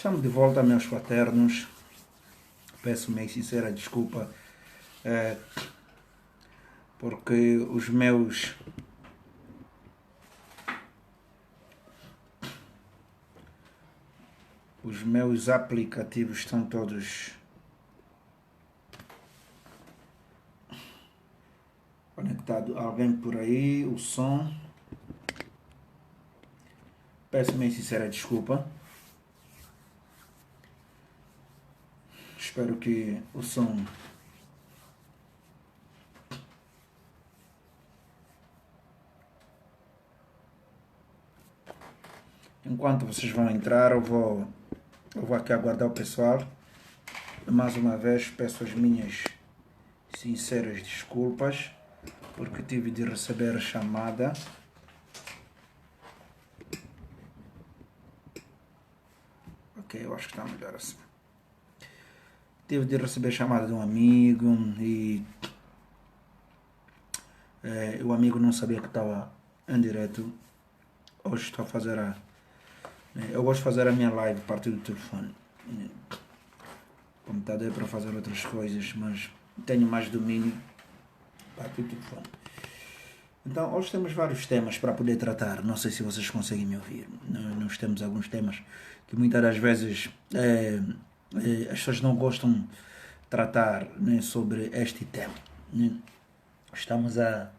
Estamos de volta, meus fraternos. Peço minha sincera desculpa, porque os meus aplicativos estão todos conectados. Alguém por aí, o som. Peço minha sincera desculpa. Espero que o som enquanto vocês vão entrar, eu vou aqui aguardar o pessoal. Mais uma vez peço as minhas sinceras desculpas porque tive de receber a chamada. Ok, eu acho que está melhor assim. Tive de receber chamada de um amigo e o amigo não sabia que estava em direto. Hoje estou a fazer eu gosto de fazer a minha live a partir do telefone. O computador é para fazer outras coisas, mas tenho mais domínio a partir do telefone. Então, hoje temos vários temas para poder tratar. Não sei se vocês conseguem me ouvir. Nós temos alguns temas que muitas das vezes as pessoas não gostam de tratar, né, sobre este tema. Né? Estamos a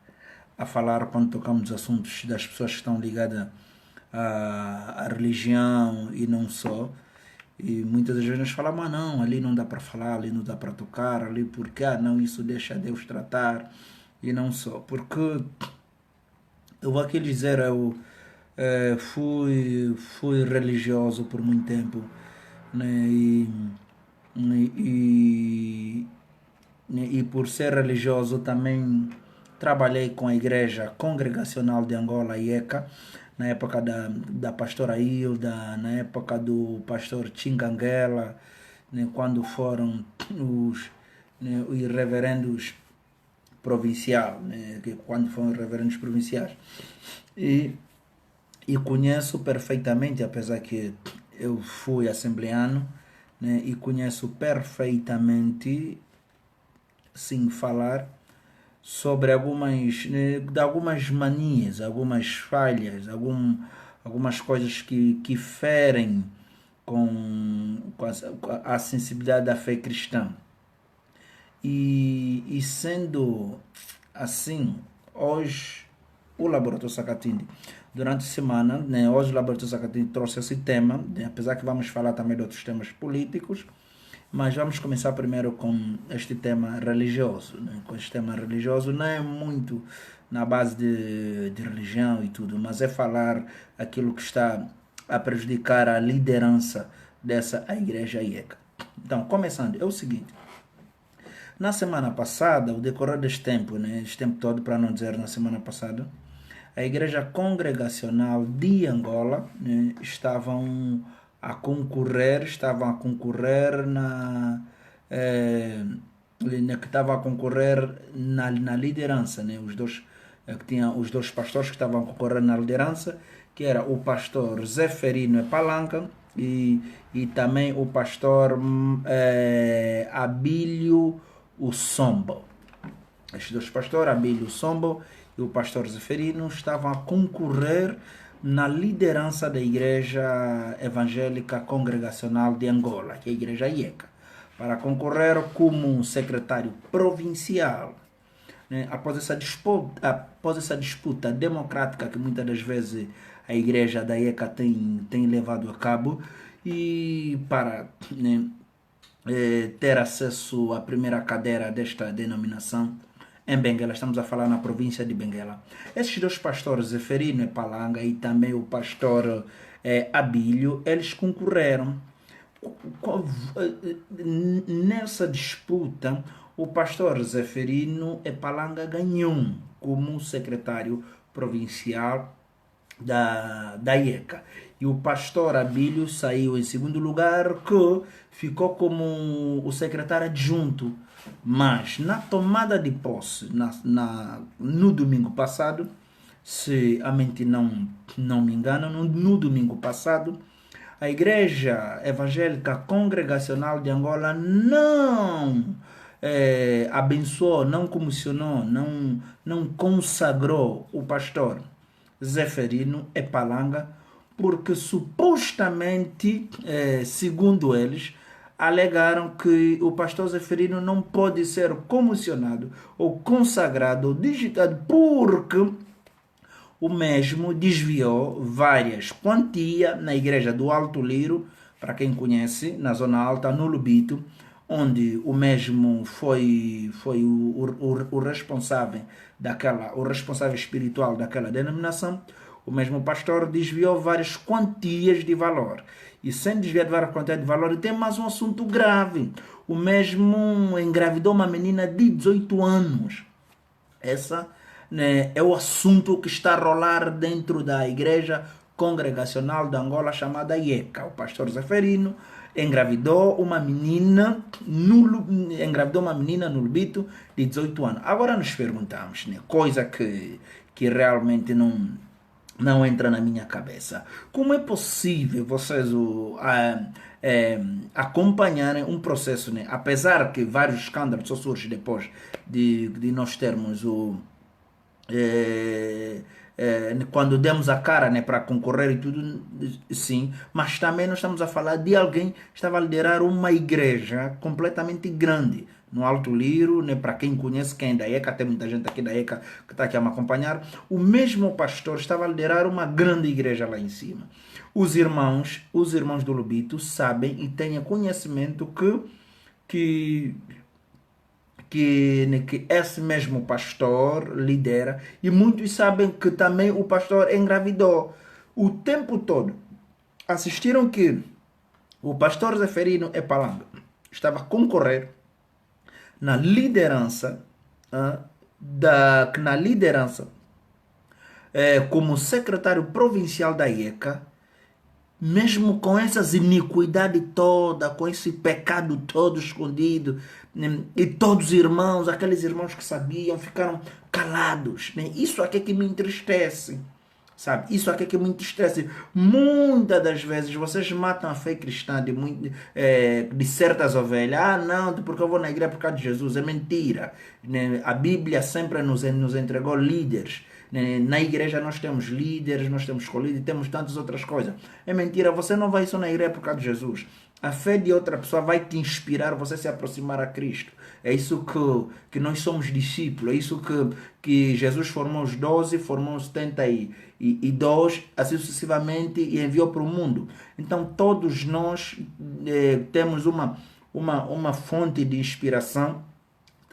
falar quando tocamos assuntos das pessoas que estão ligadas à religião e não só. E muitas das vezes nós falamos, não, ali não dá para falar, ali não dá para tocar, ali porque, não, isso deixa Deus tratar e não só. Porque eu vou aqui dizer, eu fui religioso por muito tempo, né, e por ser religioso também trabalhei com a Igreja Congregacional de Angola, IECA, na época da pastora Hilda, na época do pastor Chinganguela, né, quando foram os reverendos provinciais, né, quando foram reverendos provinciais. E conheço perfeitamente, apesar que eu fui assembleano, né, e conheço perfeitamente, sem falar, sobre algumas manias, algumas falhas, algumas coisas que ferem com a sensibilidade da fé cristã. E sendo assim, hoje o Laboratório Sacatinde, durante a semana, né, hoje o Laboratório Sacatinde trouxe esse tema, né, apesar que vamos falar também de outros temas políticos, mas vamos começar primeiro com este tema religioso. Né? Com este tema religioso não é muito na base de religião e tudo, mas é falar aquilo que está a prejudicar a liderança dessa igreja IECA. Então, começando, é o seguinte. Na semana passada, o decorrer deste tempo, né, este tempo todo, para não dizer na semana passada, a Igreja Congregacional de Angola, né, estavam a concorrer na liderança, né? Os dois pastores que estavam a concorrer na liderança, que era o pastor Zeferino Palanca e também o pastor Abílio Sombo. Estes dois pastores, Abílio Sombo e o pastor Zeferino, estavam a concorrer na liderança da Igreja Evangélica Congregacional de Angola, que é a Igreja IECA, para concorrer como secretário provincial. Né? Após essa disputa democrática que muitas das vezes a Igreja da IECA tem levado a cabo, e para, né, ter acesso à primeira cadeira desta denominação, em Benguela, estamos a falar na província de Benguela. Esses dois pastores, Zeferino e Palanga, e também o pastor Abílio, eles concorreram. Nessa disputa, o pastor Zeferino e Palanga ganhou como secretário provincial da IECA. E o pastor Abílio saiu em segundo lugar, que ficou como o secretário adjunto. Mas na tomada de posse, no domingo passado, se a mente não me engana, no domingo passado, A Igreja Evangélica Congregacional de Angola não abençoou, não comissionou, não consagrou o pastor Zeferino Epalanga, porque supostamente, segundo eles, alegaram que o pastor Zeferino não pode ser comissionado ou consagrado ou digitado porque o mesmo desviou várias quantias na igreja do Alto Liro, para quem conhece, na Zona Alta, no Lubito, onde o mesmo foi o responsável o responsável espiritual daquela denominação. O mesmo pastor desviou várias quantias de valor. E sem desviar várias quantias de valor, tem mais um assunto grave. O mesmo engravidou uma menina de 18 anos. Essa, né, é o assunto que está a rolar dentro da Igreja Congregacional de Angola, chamada IECA. O pastor Zeferino engravidou uma menina no Lubito de 18 anos. Agora nos perguntamos, né, coisa que realmente não entra na minha cabeça. Como é possível vocês acompanharem um processo, né? Apesar que vários escândalos só surgem depois de nós termos quando demos a cara, né, para concorrer e tudo, sim, mas também nós estamos a falar de alguém que estava a liderar uma igreja completamente grande no Alto Liro, né, para quem conhece, quem é da ECA, tem muita gente aqui da ECA que está aqui a me acompanhar. O mesmo pastor estava a liderar uma grande igreja lá em cima. Os irmãos do Lubito sabem e têm conhecimento que esse mesmo pastor lidera, e muitos sabem que também o pastor engravidou. O tempo todo assistiram que o pastor Zeferino Epalanga estava a concorrer na liderança como secretário provincial da IECA, mesmo com essas iniquidades toda, com esse pecado todo escondido, né? E todos os irmãos, aqueles irmãos que sabiam, ficaram calados, né? Isso aqui é que me entristece, sabe? Isso aqui é que me entristece. Muitas das vezes vocês matam a fé cristã de certas ovelhas. Ah, não, porque eu vou na igreja por causa de Jesus. É mentira, né? A Bíblia sempre nos entregou líderes. Na igreja nós temos líderes, nós temos escolhidos, temos tantas outras coisas. É mentira, você não vai só na igreja por causa de Jesus. A fé de outra pessoa vai te inspirar você se aproximar a Cristo. É isso que nós somos discípulos. É isso que Jesus formou os 12, formou os 72, assim sucessivamente, e enviou para o mundo. Então todos nós temos uma fonte de inspiração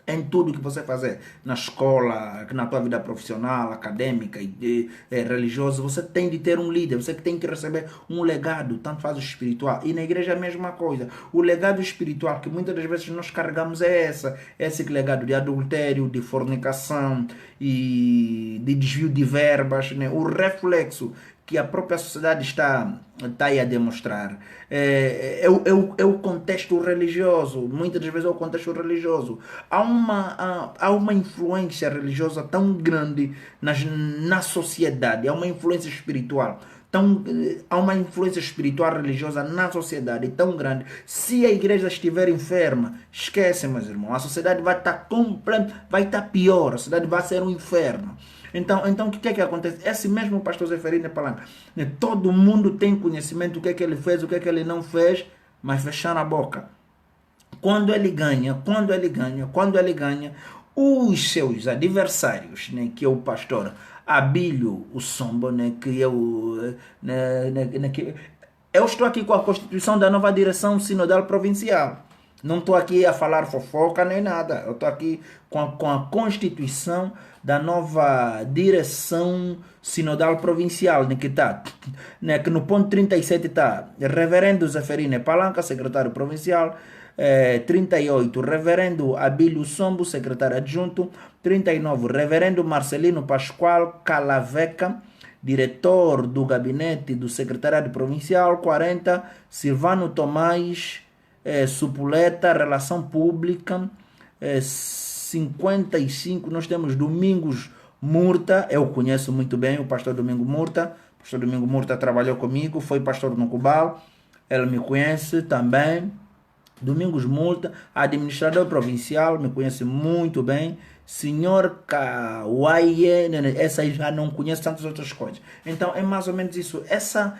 em tudo que você fazer, na escola, na tua vida profissional, acadêmica e religiosa. Você tem de ter um líder, você tem que receber um legado, tanto faz o espiritual. E na igreja é a mesma coisa. O legado espiritual que muitas das vezes nós carregamos é esse legado de adultério, de fornicação e de desvio de verbas, né? O reflexo que a própria sociedade está aí a demonstrar. É o contexto religioso. Muitas das vezes é o contexto religioso. Há uma influência religiosa tão grande na sociedade. Há uma influência espiritual. Há uma influência espiritual religiosa na sociedade tão grande. Se a igreja estiver enferma, esquece, meus irmãos. A sociedade vai estar pior. A sociedade vai ser um inferno. Então o que é que acontece? Esse mesmo pastor Zeferino Epalanga, né, todo mundo tem conhecimento do que é que ele fez, o que é que ele não fez, mas fechando a boca. Quando ele ganha, os seus adversários, né, que é o pastor Abílio Sombo, né, que é eu estou aqui com a constituição da nova direção sinodal provincial. Não estou aqui a falar fofoca nem nada. Eu estou aqui com a constituição da nova direção sinodal provincial, né, que está, né, que no ponto 37 está Reverendo Zeferino Epalanga, secretário provincial. 38, Reverendo Abílio Sombo, secretário adjunto. 39, Reverendo Marcelino Pascoal Calaveca, diretor do gabinete do secretariado provincial. 40, Silvano Tomás Supuleta, relação pública. 55, nós temos Domingos Murta. Eu conheço muito bem o pastor Domingo Murta. O pastor Domingo Murta trabalhou comigo, foi pastor no Cubal. ele me conhece também. Domingos Multa, administrador provincial, me conhece muito bem. Senhor Kawaii, essa aí já não conhece tantas outras coisas. Então é mais ou menos isso. Essa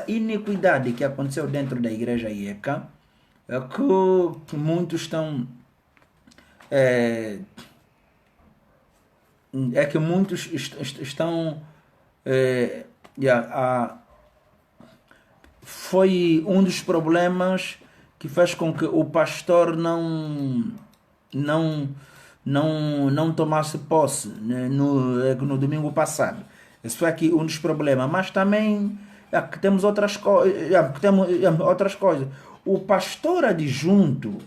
iniquidade que aconteceu dentro da igreja IECA é que muitos estão. É, é que muitos estão. É, yeah, foi um dos problemas que fez com que o pastor não, não tomasse posse, né, no domingo passado. Esse foi aqui um dos problemas. Mas também que temos outras, temos outras coisas. O pastor adjunto,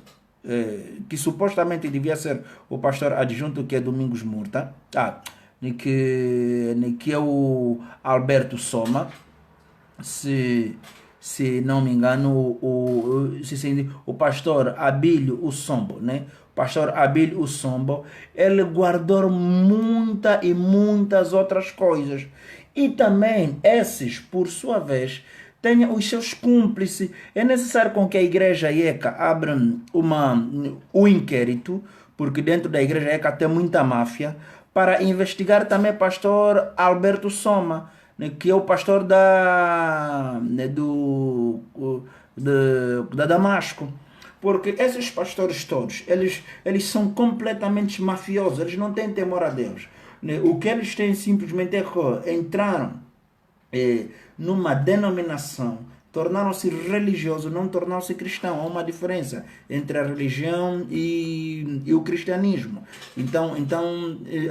que supostamente devia ser o pastor adjunto, que é Domingos Murta, que é o Alberto Soma, se, se não me engano, o pastor Abílio Ussombo, né? O pastor Abílio Ussombo, ele guardou muitas outras coisas. E também esses, por sua vez, têm os seus cúmplices. É necessário com que a igreja IECA abra um inquérito, porque dentro da igreja IECA tem muita máfia, para investigar também pastor Alberto Soma, né, que é o pastor da Damasco. Porque esses pastores todos, eles são completamente mafiosos, eles não têm temor a Deus. Né? O que eles têm simplesmente é que entraram numa denominação, tornaram-se religiosos, não tornaram-se cristãos. Há uma diferença entre a religião e o cristianismo. Então,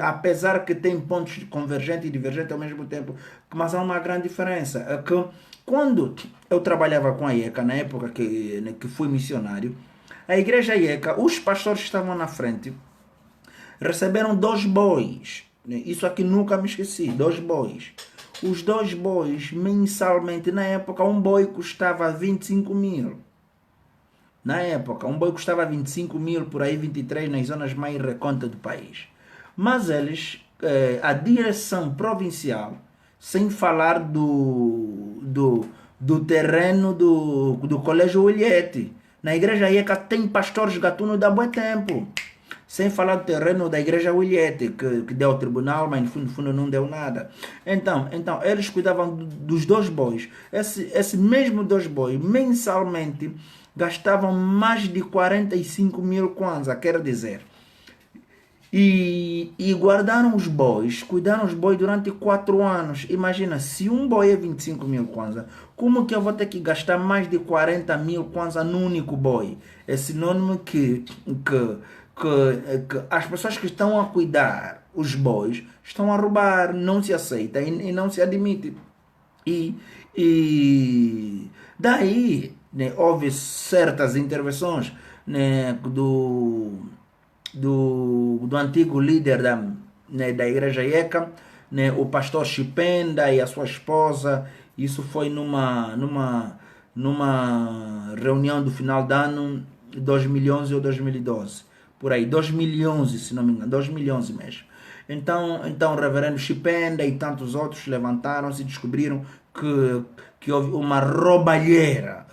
apesar que tem pontos convergentes e divergentes ao mesmo tempo, mas há uma grande diferença. É que quando eu trabalhava com a IECA, na época que fui missionário, a igreja IECA, os pastores que estavam na frente, receberam 2 bois. Isso aqui nunca me esqueci, 2 bois. Os 2 bois, mensalmente, na época, um boi custava 25 mil. Na época, um boi custava 25 mil, por aí 23, nas zonas mais recônditas do país. Mas eles, a direção provincial, sem falar do terreno do Colégio Williete, na igreja IECA tem pastores gatunos da bué tempo. Sem falar do terreno da igreja Williete, que deu ao tribunal, mas no fundo não deu nada. Então eles cuidavam dos 2 bois. Esse mesmo 2 bois, mensalmente, gastavam mais de 45 mil kwanza, quer dizer. E guardaram os bois, cuidaram os bois durante 4 anos. Imagina, se um boi é 25 mil kwanza, como que eu vou ter que gastar mais de 40 mil kwanza num único boi? É sinônimo que as pessoas que estão a cuidar os bois estão a roubar, não se aceita e não se admite. E daí, né, houve certas intervenções, né, do antigo líder da igreja IECA, né, o pastor Chipenda e a sua esposa. Isso foi numa reunião do final do ano, 2011 ou 2012. Por aí, 2011, se não me engano, 2011 mesmo. Então o reverendo Chipenda e tantos outros levantaram-se e descobriram que houve uma roubalheira,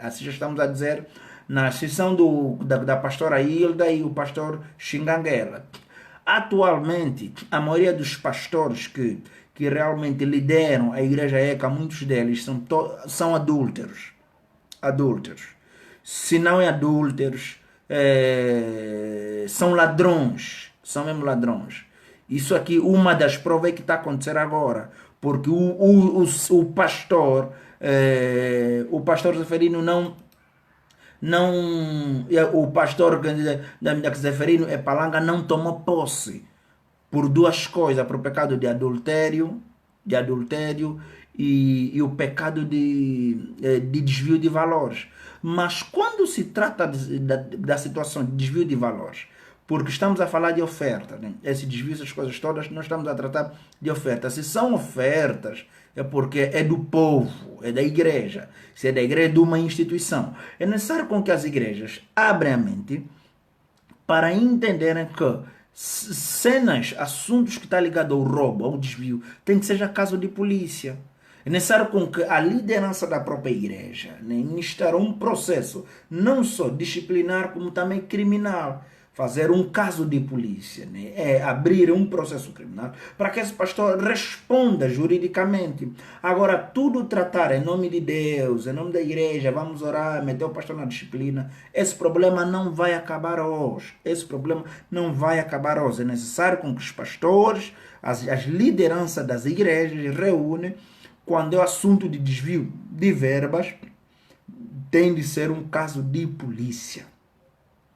assim já estamos a dizer, na sessão da pastora Hilda e o pastor Xinganguela. Atualmente, a maioria dos pastores que realmente lideram a igreja ECA, muitos deles são adúlteros. Se não é adúlteros, são ladrões, são mesmo ladrões. Isso aqui, uma das provas é que está a acontecer agora, porque o pastor Zeferino o pastor da Zeferino Epalanga não tomou posse por 2 coisas, por pecado de adultério e o pecado de desvio de valores. Mas quando se trata da situação de desvio de valores, porque estamos a falar de oferta, né? Esse desvio, essas coisas todas, nós estamos a tratar de oferta. Se são ofertas, é porque é do povo, é da igreja. Se é da igreja, é de uma instituição. É necessário com que as igrejas abram a mente para entenderem que cenas, assuntos que estão ligados ao roubo, ao desvio, tem que ser caso de polícia. É necessário com que a liderança da própria igreja, né, iniciar um processo não só disciplinar como também criminal. Fazer um caso de polícia, né, é abrir um processo criminal para que esse pastor responda juridicamente. Agora, tudo tratar em nome de Deus, em nome da igreja, vamos orar, meter o pastor na disciplina, esse problema não vai acabar hoje. Esse problema não vai acabar hoje. É necessário com que os pastores, as lideranças das igrejas reúnem. Quando é assunto de desvio de verbas, tem de ser um caso de polícia,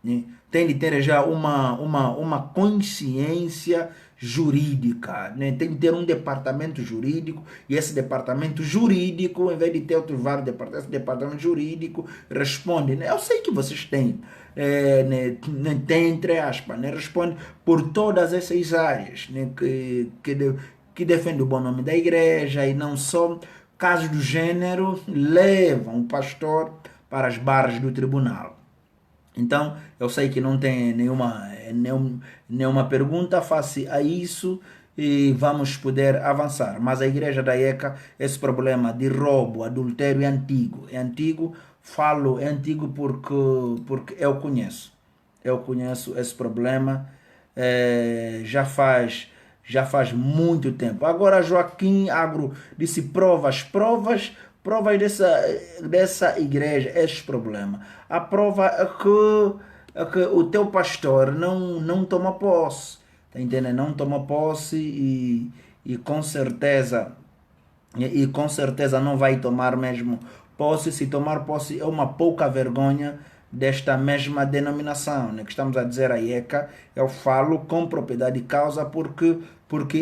né? Tem de ter já uma consciência jurídica, né? Tem de ter um departamento jurídico, e esse departamento jurídico, em vez de ter outros vários departamentos, esse departamento jurídico responde, né? Eu sei que vocês têm, né? Tem entre aspas, né? Responde por todas essas áreas, né? Que defende o bom nome da igreja, e não só casos do gênero levam o pastor para as barras do tribunal. Então, eu sei que não tem nenhuma pergunta face a isso e vamos poder avançar. Mas a igreja da ECA, esse problema de roubo, adultério é antigo. É antigo, falo é antigo porque eu conheço. Eu conheço esse problema, já faz muito tempo. Agora Joaquim Agro disse provas dessa igreja, este problema. A prova é que o teu pastor não toma posse, tá entendendo? Não toma posse e com certeza não vai tomar mesmo posse. Se tomar posse é uma pouca vergonha desta mesma denominação, né, que estamos a dizer a IECA. Eu falo com propriedade de causa porque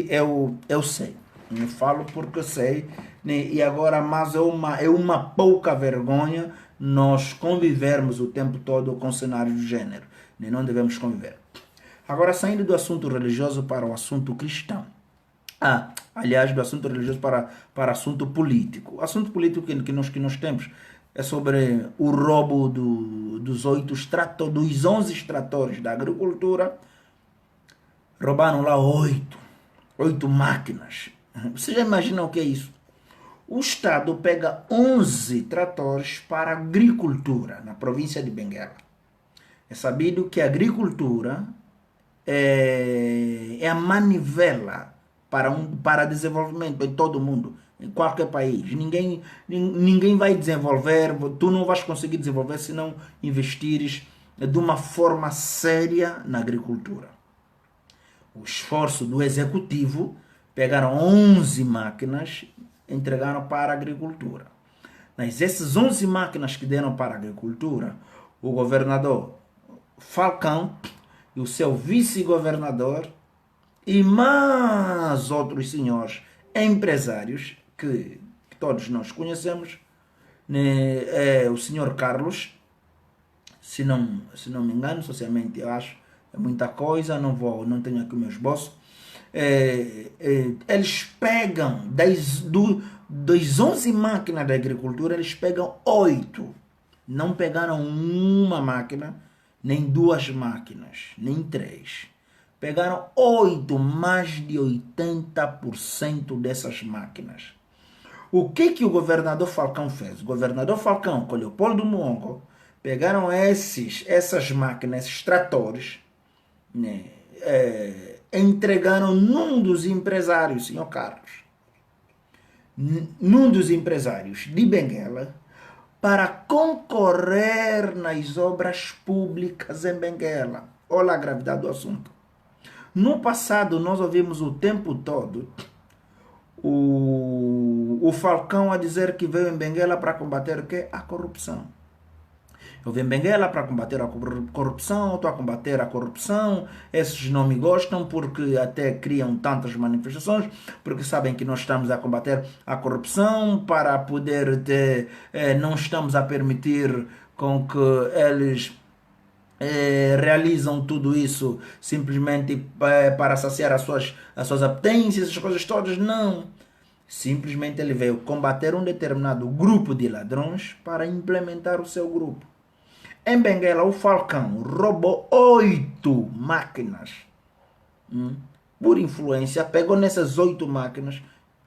eu sei. Eu falo porque sei, né, e agora, mas é uma pouca vergonha nós convivermos o tempo todo com cenários do gênero, né, não devemos conviver. Agora, saindo do assunto religioso para o assunto cristão. Aliás, do assunto religioso para assunto político. O assunto político que nós temos é sobre o roubo dos 11 extratores da agricultura. Roubaram lá 8 máquinas. Você já imagina o que é isso? O Estado pega 11 tratores para a agricultura na província de Benguela. É sabido que a agricultura é a manivela para desenvolvimento em todo o mundo, em qualquer país. Ninguém vai desenvolver, tu não vais conseguir desenvolver se não investires de uma forma séria na agricultura. O esforço do executivo, pegaram 11 máquinas, entregaram para a agricultura. Mas essas 11 máquinas que deram para a agricultura, o governador Falcão e o seu vice-governador e mais outros senhores empresários que todos nós conhecemos, né? O senhor Carlos, se não me engano, socialmente eu acho, é muita coisa, não tenho aqui o meu esboço. Eles pegam das 11 máquinas da agricultura, eles pegam 8. Não pegaram uma máquina, nem 2 máquinas, nem 3. Pegaram 8, mais de 80% dessas máquinas. O que o governador Falcão fez? O governador Falcão, com Leopoldo Muongo, pegaram essas máquinas, esses tratores, né, entregaram num dos empresários, senhor Carlos, num dos empresários de Benguela, para concorrer nas obras públicas em Benguela. Olha a gravidade do assunto. No passado, nós ouvimos o tempo todo o Falcão a dizer que veio em Benguela para combater o quê? A corrupção. Eu venho em Benguela para combater a corrupção, estou a combater a corrupção. Esses não me gostam porque até criam tantas manifestações, porque sabem que nós estamos a combater a corrupção para poder ter, não estamos a permitir com que eles realizam tudo isso simplesmente para saciar as suas apetências, essas coisas todas. Não. Simplesmente ele veio combater um determinado grupo de ladrões para implementar o seu grupo. Em Benguela, o Falcão roubou 8 máquinas. Por influência, pegou nessas 8 máquinas,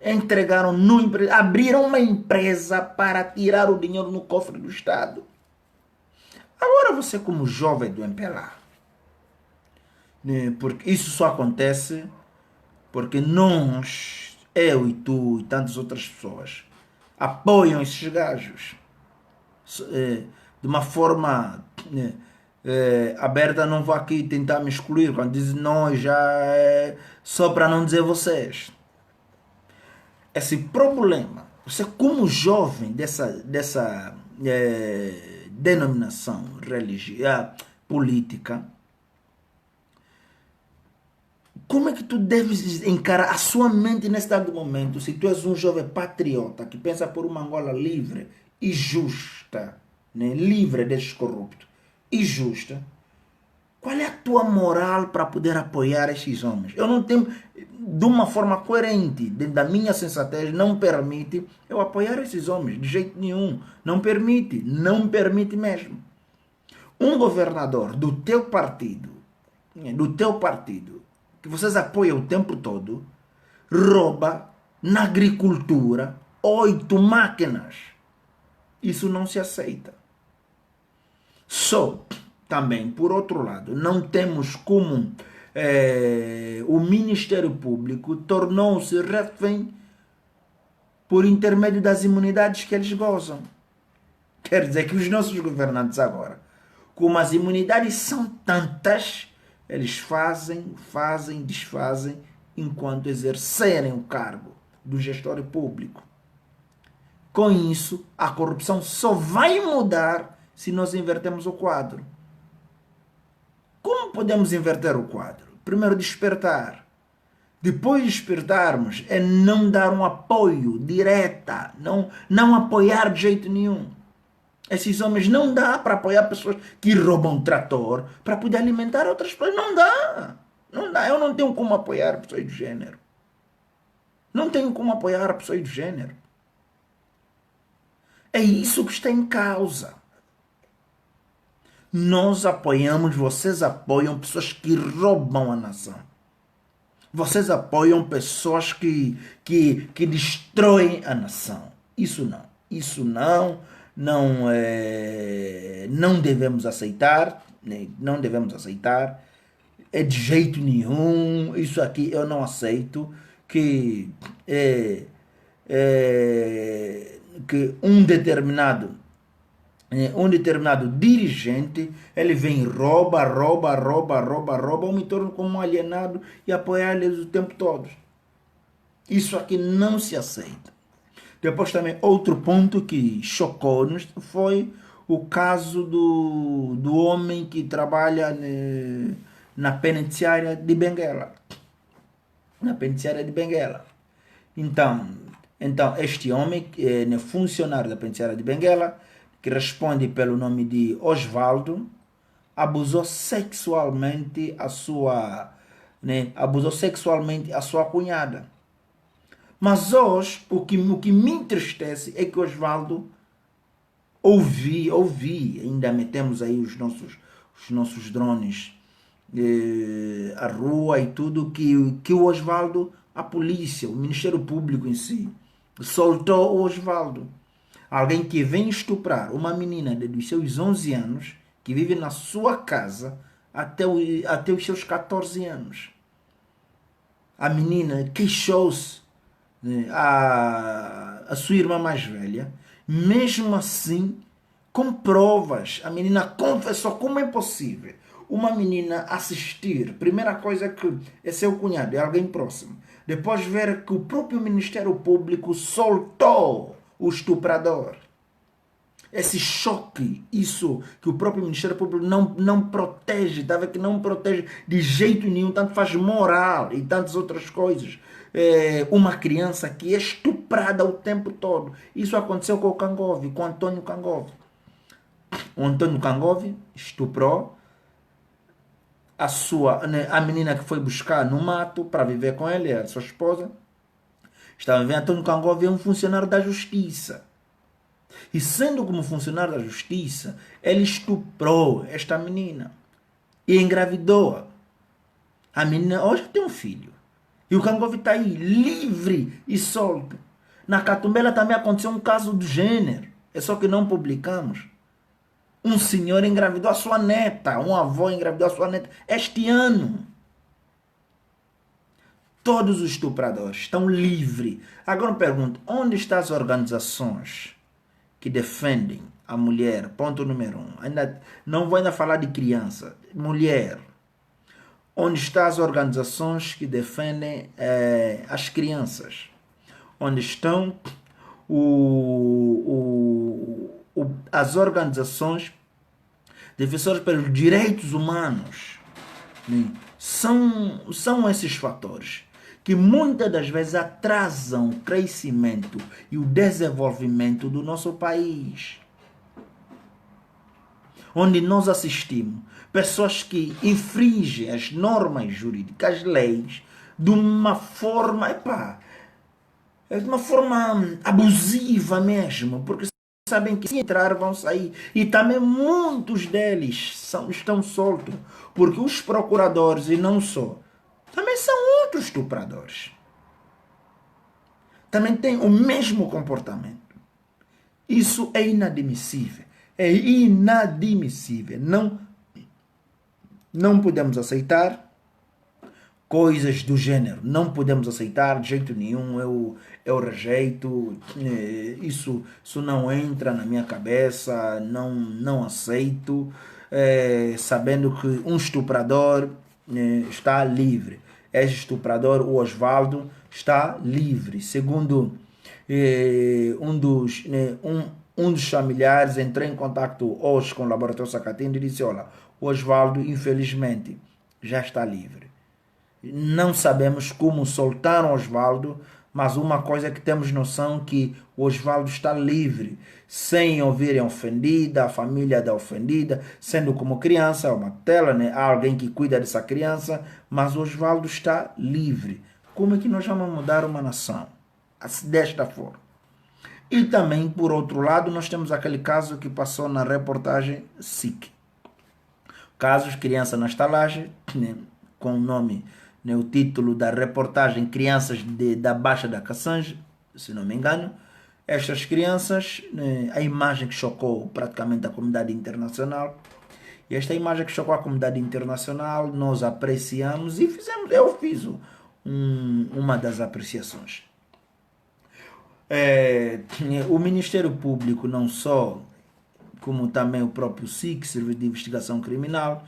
entregaram no abriram uma empresa para tirar o dinheiro no cofre do Estado. Agora você como jovem do MPLA, porque isso só acontece porque nós, eu e tu e tantas outras pessoas, apoiam esses gajos de uma forma aberta. Não vou aqui tentar me excluir quando dizem nós, já é só para não dizer vocês. Esse problema, você como jovem dessa denominação religiosa, política, como é que tu deves encarar a sua mente nesse dado momento, se tu és um jovem patriota que pensa por uma Angola livre e justa, né? Livre destes corruptos e justa? Qual é a tua moral para poder apoiar estes homens? Eu não tenho, de uma forma coerente, dentro da minha sensatez, não permite eu apoiar esses homens, de jeito nenhum. Não permite mesmo. Um governador do teu partido, que vocês apoiam o tempo todo, rouba na agricultura 8 máquinas. Isso não se aceita. Também, por outro lado, não temos como o Ministério Público tornou-se refém por intermédio das imunidades que eles gozam. Quer dizer que os nossos governantes agora, como as imunidades são tantas, eles fazem, desfazem, enquanto exercerem o cargo do gestor público. Com isso, a corrupção só vai mudar se nós invertermos o quadro. Como podemos inverter o quadro? Primeiro, despertar. Depois de despertarmos, é não dar um apoio direta, não apoiar de jeito nenhum. Esses homens não dá para apoiar pessoas que roubam trator para poder alimentar outras pessoas. Não dá. Eu não tenho como apoiar pessoas do gênero. Não tenho como apoiar pessoas do gênero. É isso que está em causa. Nós apoiamos, vocês apoiam pessoas que roubam a nação. Vocês apoiam pessoas que destroem a nação. Isso não. Não devemos aceitar. Não devemos aceitar. É de jeito nenhum. Isso aqui eu não aceito. Que um determinado dirigente, ele vem rouba, eu me torno como um alienado e apoiar eles o tempo todo. Isso aqui não se aceita. Depois também outro ponto que chocou-nos foi o caso do homem que trabalha na penitenciária de Benguela. Então este homem é funcionário da penitenciária de Benguela, que responde pelo nome de Osvaldo, abusou sexualmente a sua cunhada. Mas hoje, o que me entristece é que Osvaldo ouvi, ainda metemos aí os nossos drones à rua e tudo, que o Osvaldo, a polícia, o Ministério Público em si, soltou o Osvaldo. Alguém que vem estuprar uma menina dos seus 11 anos, que vive na sua casa até os seus 14 anos. A menina queixou-se, a sua irmã mais velha. Mesmo assim, com provas, a menina confessou. Como é possível uma menina assistir? Primeira coisa que é seu cunhado, é alguém próximo. Depois ver que o próprio Ministério Público soltou o estuprador. Esse choque, isso que o próprio Ministério Público não protege, dava que não protege de jeito nenhum, tanto faz moral e tantas outras coisas. Uma criança que é estuprada o tempo todo. Isso aconteceu com o Cangovi, com o Antônio Cangovi. O Antônio Cangovi estuprou a menina que foi buscar no mato para viver com ele, a sua esposa. Estava vendo, Antônio Cangovi é um funcionário da justiça. E sendo como funcionário da justiça, ele estuprou esta menina e engravidou-a. A menina hoje tem um filho. E o Cangovi está aí, livre e solto. Na Catumbela também aconteceu um caso do gênero. É só que não publicamos. Um senhor engravidou a sua neta, um avô engravidou a sua neta este ano. Todos os estupradores estão livres. Agora eu pergunto, onde estão as organizações que defendem a mulher? Ponto número 1. Não vou ainda falar de criança. Mulher. Onde estão as organizações que defendem as crianças? Onde estão as organizações defensoras pelos direitos humanos? Né? São esses fatores que muitas das vezes atrasam o crescimento e o desenvolvimento do nosso país. Onde nós assistimos pessoas que infringem as normas jurídicas, as leis, de uma forma, de uma forma abusiva mesmo, porque sabem que se entrar vão sair. E também muitos deles estão soltos, porque os procuradores, e não só, também são outros estupradores. Também têm o mesmo comportamento. Isso é inadmissível. É inadmissível. Não podemos aceitar coisas do gênero. Não podemos aceitar de jeito nenhum. Eu rejeito. Isso não entra na minha cabeça. Não aceito. Sabendo que um estuprador está livre. Esse estuprador, o Osvaldo, está livre. Segundo um dos familiares, entrei em contato hoje com o Laboratório Sacatini e disse, olha, o Osvaldo, infelizmente, já está livre. Não sabemos como soltaram o Osvaldo, mas uma coisa que temos noção que o Osvaldo está livre, sem ouvirem ofendida, a família da ofendida, sendo como criança, uma tela, né? Há alguém que cuida dessa criança, mas o Osvaldo está livre. Como é que nós vamos mudar uma nação? Desta forma. E também, por outro lado, nós temos aquele caso que passou na reportagem SIC. Casos Criança na Estalagem, né? Com o nome, né, o título da reportagem Crianças da Baixa da Cassange, se não me engano. Estas crianças, né, a imagem que chocou praticamente a comunidade internacional. E esta imagem que chocou a comunidade internacional, nós apreciamos e eu fiz uma das apreciações. O Ministério Público, não só, como também o próprio SIC, Serviço de Investigação Criminal,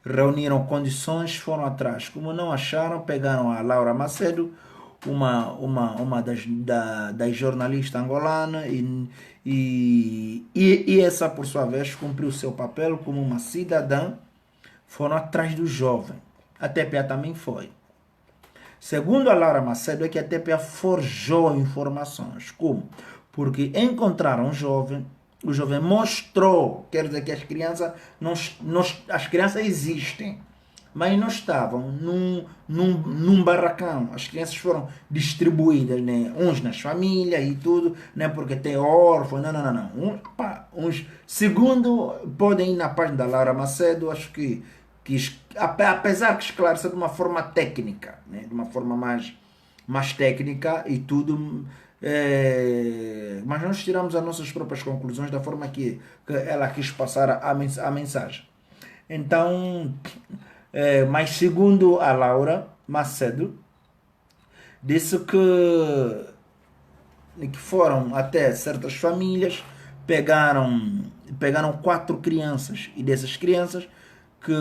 reuniram condições, foram atrás. Como não acharam, pegaram a Laura Macedo, uma das jornalistas angolanas, e essa, por sua vez, cumpriu seu papel como uma cidadã, foram atrás do jovem. A TPA também foi. Segundo a Laura Macedo, é que a TPA forjou informações. Como? Porque encontraram o jovem mostrou, quer dizer que as crianças, as crianças existem, mas não estavam num barracão. As crianças foram distribuídas, né? Uns nas famílias e tudo, né? Porque tem órfãos, não. Uns, segundo, podem ir na página da Laura Macedo, acho que apesar que esclarecer de uma forma técnica, né? De uma forma mais técnica e tudo, mas nós tiramos as nossas próprias conclusões da forma que ela quis passar a mensagem. Então, mas segundo a Laura Macedo, disse que foram até certas famílias, pegaram 4 crianças, e dessas crianças que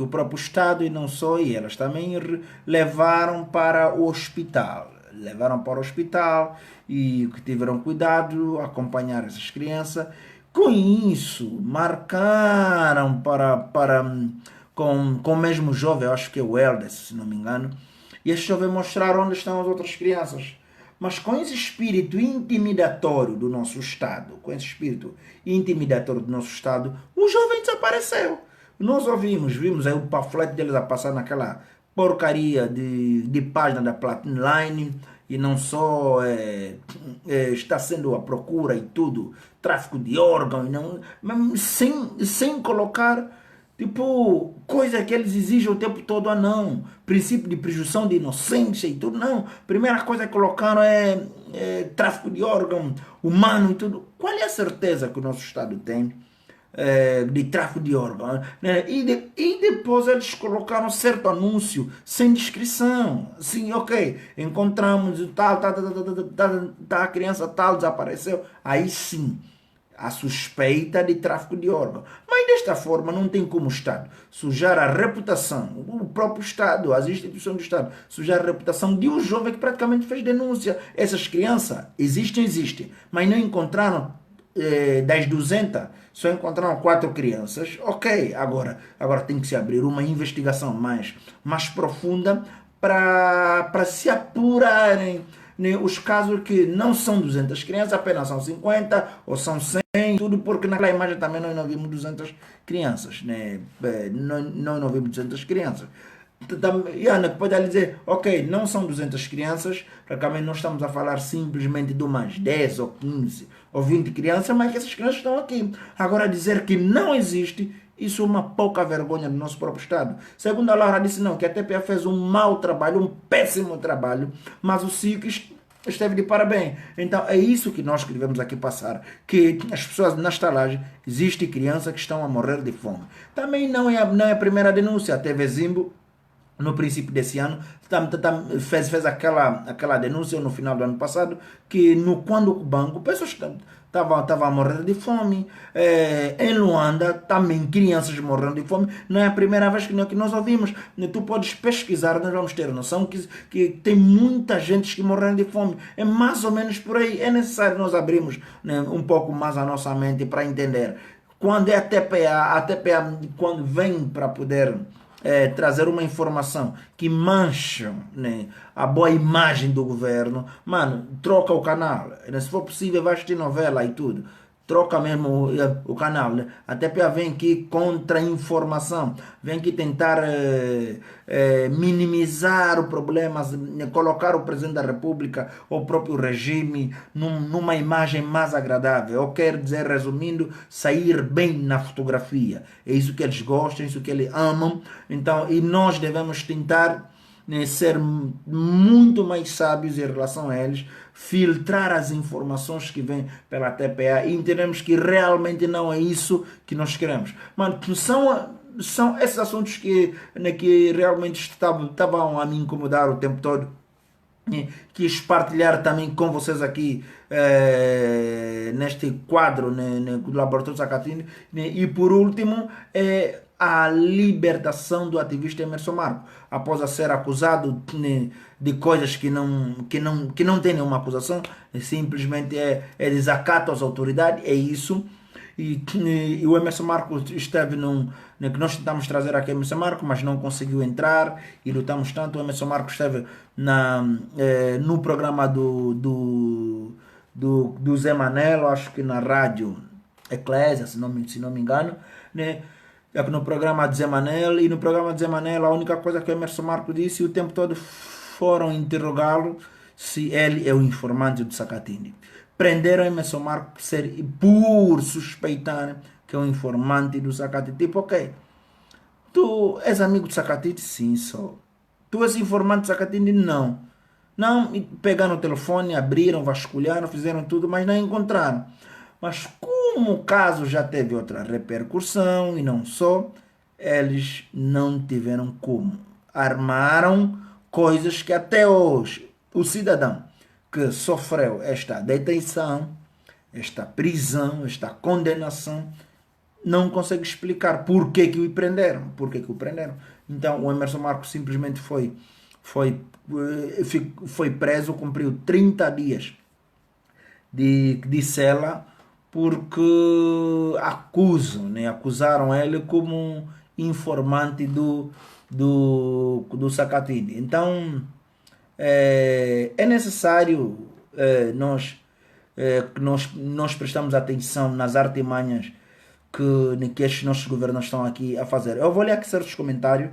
o próprio Estado, e não só, e elas também levaram para o hospital. E que tiveram cuidado, acompanhar essas crianças. Com isso, marcaram com o mesmo jovem, eu acho que é o Helder, se não me engano, e esse jovem mostraram onde estão as outras crianças. Mas com esse espírito intimidatório do nosso Estado, o jovem desapareceu. Nós vimos aí o panfleto deles a passar naquela porcaria de página da Platinum Line, e não só está sendo a procura e tudo, tráfico de órgãos, sem colocar Tipo, coisa que eles exigem o tempo todo, não. Princípio de presunção de inocência e tudo, não. Primeira coisa que colocaram é tráfico de órgão humano e tudo. Qual é a certeza que o nosso Estado tem de tráfico de órgão? Né? E depois eles colocaram certo anúncio sem descrição. Sim, ok, encontramos a criança tal desapareceu. Aí sim, a suspeita de tráfico de órgãos. Mas desta forma não tem como o Estado sujar a reputação, o próprio Estado, as instituições do Estado, sujar a reputação de um jovem que praticamente fez denúncia. Essas crianças existem, mas não encontraram das 200, só encontraram 4 crianças. Ok, agora tem que se abrir uma investigação mais profunda para se apurarem, né, os casos que não são 200 crianças, apenas são 50 ou são 100, tudo porque naquela imagem também nós não vimos 200 crianças, né? Nós não vimos 200 crianças. E Ana pode dizer, ok, não são 200 crianças, praticamente nós estamos a falar simplesmente de umas 10 ou 15 ou 20 crianças, mas que essas crianças estão aqui. Agora dizer que não existe, isso é uma pouca vergonha do nosso próprio Estado. Segundo a Laura disse, não, que a TPA fez um mau trabalho, um péssimo trabalho, mas o SIC esteve de parabéns. Então é isso que nós devemos aqui passar, que as pessoas na estalagem, existem crianças que estão a morrer de fome. Também não é a primeira denúncia, teve Zimbo, no princípio desse ano, fez aquela denúncia no final do ano passado, que quando o banco, pessoas estavam a morrer de fome. Em Luanda, também crianças morrendo de fome. Não é a primeira vez que nós ouvimos. Tu podes pesquisar, nós vamos ter noção que tem muita gente que morrendo de fome. É mais ou menos por aí. É necessário nós abrirmos, né, um pouco mais a nossa mente para entender. Quando é a TPA quando vem para poder trazer uma informação que mancha, né, a boa imagem do governo, mano, troca o canal. Se for possível, vai assistir novela e tudo. Troca mesmo o canal. Né? Até para vem aqui contra informação, vem aqui tentar minimizar o problema, colocar o presidente da República, o próprio regime, numa imagem mais agradável. Eu quero dizer, resumindo, sair bem na fotografia. É isso que eles gostam, é isso que eles amam. Então, e nós devemos tentar, né, ser muito mais sábios em relação a eles, filtrar as informações que vêm pela TPA e entendemos que realmente não é isso que nós queremos. Mano, são esses assuntos que realmente estavam a me incomodar o tempo todo. Quis partilhar também com vocês aqui neste quadro, né, do Laboratório Zacatini. E por último, a libertação do ativista Emerson Marco, após ser acusado de coisas que não tem nenhuma acusação, simplesmente é desacato às autoridades, é isso. E o Emerson Marco esteve que nós tentamos trazer aqui Emerson Marco, mas não conseguiu entrar e lutamos tanto. O Emerson Marco esteve no programa do Zé Manelo, acho que na rádio Eclésia, se não me engano, né? No programa de Zé Manel, e no programa de Zé Manel a única coisa que o Emerson Marco disse o tempo todo foram interrogá-lo se ele é o informante do Zacatini. Prenderam Emerson Marco por suspeitar que é o informante do Zacatini. Tipo, ok, tu és amigo do Zacatini? Sim, sou. Tu és informante do Zacatini? Não. Não, pegaram o telefone, abriram, vasculharam, fizeram tudo, mas não encontraram. Mas como o caso já teve outra repercussão e não só, eles não tiveram como. Armaram coisas que até hoje o cidadão que sofreu esta detenção, esta prisão, esta condenação, não consegue explicar por que o prenderam. Então o Emerson Marcos simplesmente foi preso, cumpriu 30 dias de cela, porque acusaram ele como informante do Zacatini. Então é necessário que nós prestamos atenção nas artimanhas que estes nossos governos estão aqui a fazer. Eu vou ler aqui certos comentários.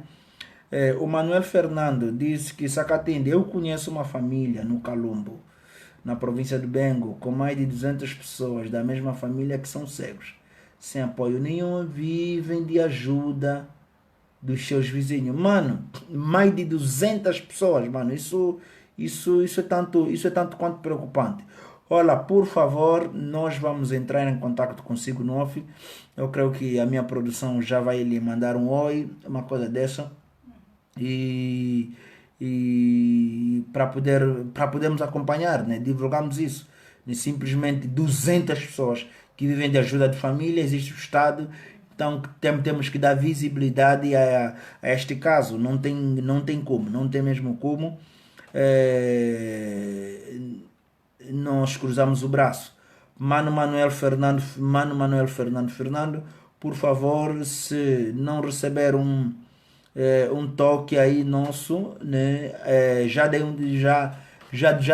O Manuel Fernando disse que Zacatini, eu conheço uma família no Calumbo, na província de Bengo, com mais de 200 pessoas da mesma família que são cegos. sem apoio nenhum, vivem de ajuda dos seus vizinhos. Mano, mais de 200 pessoas, mano, isso é tanto quanto preocupante. Olha, por favor, nós vamos entrar em contato consigo no off. Eu creio que a minha produção já vai lhe mandar um oi, uma coisa dessa. E, e para podermos acompanhar, né? Divulgamos isso. Né? Simplesmente 200 pessoas que vivem de ajuda de família, existe o Estado, então temos que dar visibilidade a este caso. Não tem como, não tem mesmo como. eh, Nós cruzamos o braço. Mano Manuel Fernando, por favor, se não receber um toque aí nosso, né? Já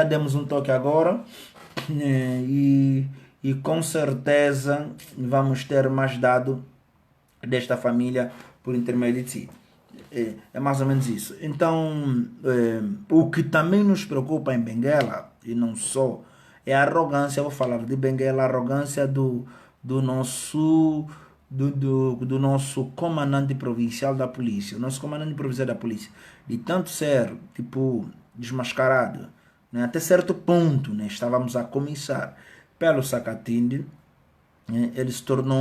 demos um toque agora, né? E com certeza vamos ter mais dado desta família por intermédio de si. É mais ou menos isso. Então, o que também nos preocupa em Benguela, e não só, é a arrogância. Eu vou falar de Benguela, a arrogância do nosso do nosso comandante provincial da polícia. O nosso comandante provincial da polícia, de tanto ser, tipo, desmascarado, né, até certo ponto, né, estávamos a começar pelo Sacatinde, né, ele se tornou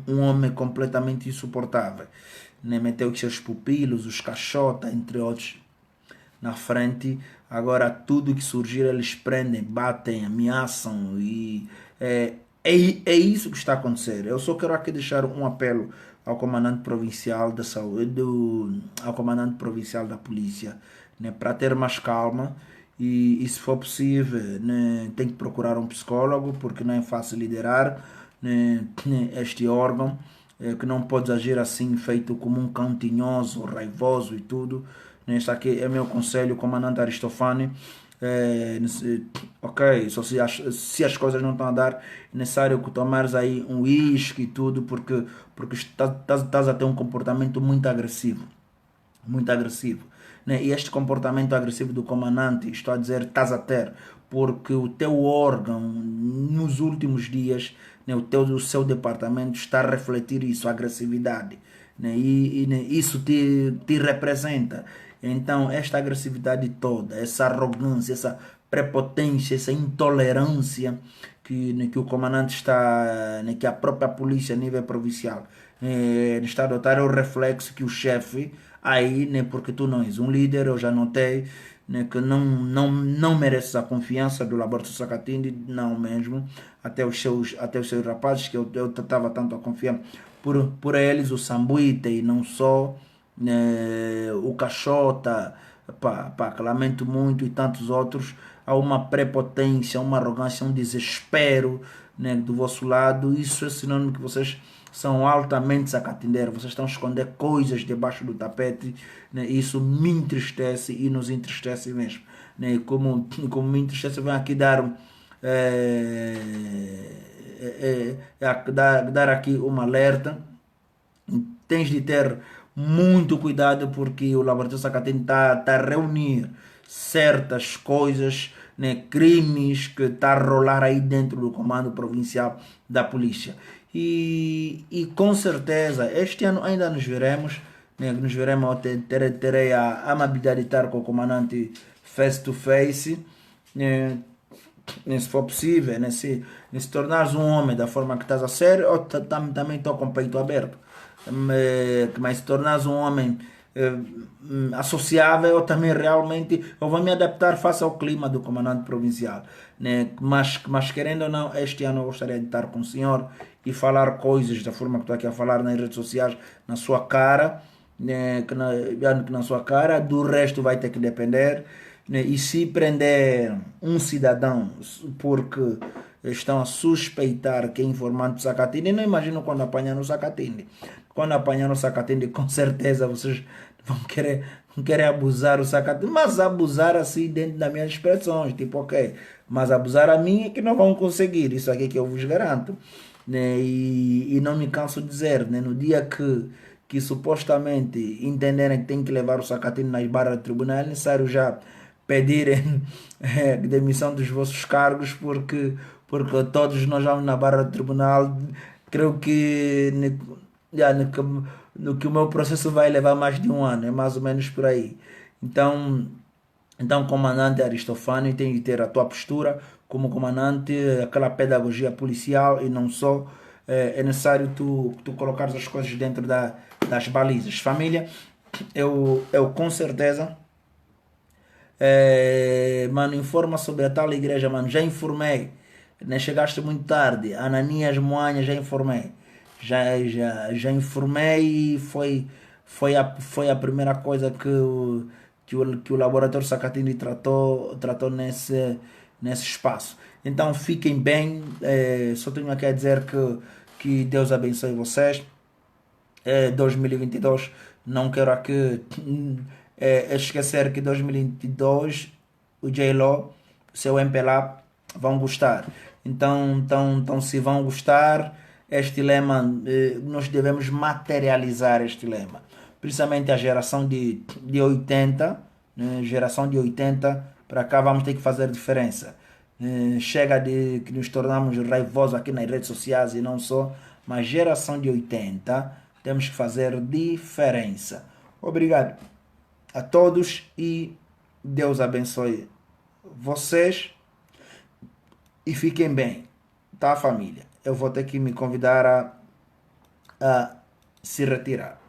um homem completamente insuportável. Né, meteu os seus pupilos, os caixotas, entre outros, na frente. Agora tudo que surgir eles prendem, batem, ameaçam e é isso que está a acontecer. Eu só quero aqui deixar um apelo ao comandante provincial da saúde, ao comandante provincial da polícia, né, para ter mais calma e se for possível, né, tem que procurar um psicólogo porque não é fácil liderar, né, este órgão, que não pode agir assim, feito como um cão tinhoso, raivoso e tudo. Este aqui é meu conselho, comandante Aristofane. Ok, só se as coisas não estão a dar, é necessário que tomares aí um uísque e tudo, porque estás a ter um comportamento muito agressivo. Muito agressivo. Né? E este comportamento agressivo do comandante, estou a dizer, estás a ter, porque o teu órgão, nos últimos dias, né, o seu departamento está a refletir isso, a agressividade. Né? Né, isso te representa. Então, esta agressividade toda, essa arrogância, essa prepotência, essa intolerância né, que o comandante está, né, que a própria polícia a nível provincial está a adotar, é o reflexo que o chefe aí, né, porque tu não és um líder, eu já notei, né, que não mereces a confiança do Laboratório Sacatinde, não mesmo, até os seus rapazes, que eu estava tanto a confiar por eles, o Sambuite e não só, né, o Caixota, pá, que lamento muito, e tantos outros. Há uma prepotência, uma arrogância, um desespero, né, do vosso lado. Isso é sinônimo que vocês são altamente sacatindeiros, vocês estão a esconder coisas debaixo do tapete, né? Isso me entristece e nos entristece mesmo, né? E como me entristece, venho aqui dar aqui uma alerta. Tens de ter muito cuidado porque o Laboratório Sacatém está a reunir certas coisas, né, crimes que está a rolar aí dentro do comando provincial da polícia. E com certeza este ano ainda nos veremos, né, terei a amabilidade de estar com o comandante face to face, né, se for possível, né, se tornares um homem da forma que estás a ser, eu também estou com o peito aberto. Mas se tornares um homem associável, eu também realmente eu vou me adaptar face ao clima do comandante provincial, né? Mas querendo ou não, este ano eu gostaria de estar com o senhor e falar coisas da forma que estou aqui a falar nas redes sociais, na sua cara, né? Que na sua cara, do resto vai ter que depender, né? E se prender um cidadão porque estão a suspeitar que é informante do Sacatinde, não imagino quando apanhar no Sacatinde. Quando apanhar no Sacatinde, com certeza vocês vão querer abusar o Sacatinde, mas abusar assim dentro das minhas expressões, tipo, ok, mas abusar a mim é que não vão conseguir, isso aqui que eu vos garanto. Né? E não me canso de dizer, né? No dia que supostamente entenderem que tem que levar o Sacatinde nas barras do tribunal, é necessário já pedirem demissão dos vossos cargos, porque todos nós vamos na barra do tribunal Creio que já, no que o meu processo vai levar mais de um ano, é mais ou menos por aí. Então, comandante Aristofânio, tem de ter a tua postura como comandante, aquela pedagogia policial e não só. É necessário tu colocares as coisas dentro das balizas. Família, eu com certeza, mano, informa sobre a tal igreja, mano. Já informei. Né? Chegaste muito tarde. Ananias Moanha, já informei. Já informei e foi a primeira coisa que o laboratório Sacatini tratou nesse espaço. Então fiquem bem. Só tenho aqui a dizer que Deus abençoe vocês. 2022, não quero aqui esquecer que 2022 o J-Lo, o seu MPLA vão gostar. Então, se vão gostar, este lema, nós devemos materializar este lema. Principalmente a geração de 80, né? Geração de 80 para cá vamos ter que fazer diferença. Chega de que nos tornamos raivosos aqui nas redes sociais e não só, mas geração de 80 temos que fazer diferença. Obrigado a todos e Deus abençoe vocês e fiquem bem, tá, família? Eu vou ter que me convidar a se retirar.